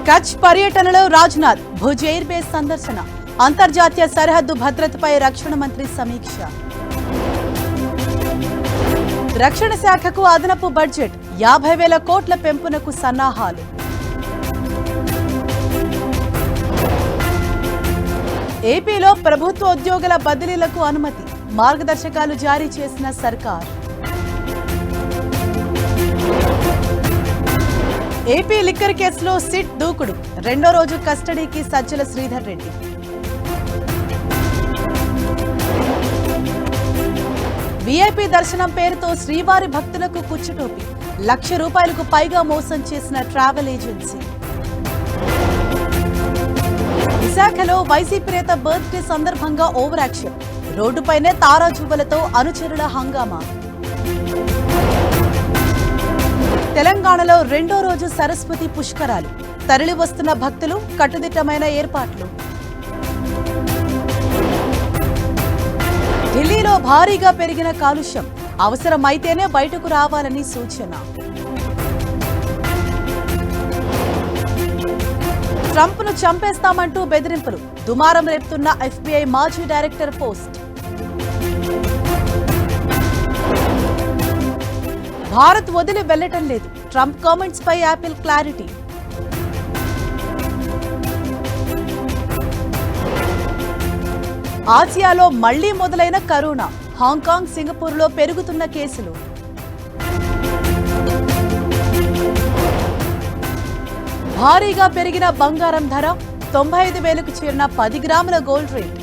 కచ్ పర్యటనలో Rajnath Bhuj air base సందర్శన, అంతర్జాతీయ సరిహద్దు భద్రతపై రక్షణ మంత్రి సమీక్ష. రక్షణ శాఖకు అదనపు బడ్జెట్ 50,000 కోట్ల పెంపునకు సన్నాహాలు. ఏపీలో ప్రభుత్వ ఉద్యోగుల బదిలీలకు అనుమతి, మార్గదర్శకాలు జారీ చేసిన సర్కార్. ఏపీ లిక్కర్ కేసులో సిట్ దూకుడు, రెండో రోజు కస్టడీకి సజ్జల శ్రీధర్ రెడ్డి. వీఐపీ దర్శనం పేరుతో శ్రీవారి భక్తులకు కుచ్చుటోపి, ₹1,00,000 పైగా మోసం చేసిన ట్రావెల్ ఏజెన్సీ. విశాఖలో వైసీపీ నేత బర్త్డే సందర్భంగా ఓవర్ యాక్షన్, రోడ్డుపైనే తారాజువ్వలతో అనుచరుల హంగామా. తెలంగాణలో రెండో రోజు సరస్వతి పుష్కరాలు, తరలి వస్తున్న భక్తులు, కట్టుదిట్టమైన ఏర్పాట్లు. ఢిల్లీలో భారీగా పెరిగిన కాలుష్యం, అవసరమైతేనే బయటకు రావాలని సూచన. ట్రంప్ను చంపేస్తామంటూ బెదిరింపులు, దుమారం రేపుతున్న FBI మాజీ డైరెక్టర్ పోస్ట్. భారత్ వదిలి వెళ్లటం లేదు, ట్రంప్ కామెంట్స్ పై యాపిల్ క్లారిటీ. ఆసియాలో మళ్లీ మొదలైన కరోనా, హాంకాంగ్, సింగపూర్లో పెరుగుతున్న కేసులు. భారీగా పెరిగిన బంగారం ధర, 95,000కు చేరిన 10 గ్రాముల గోల్డ్ రేట్.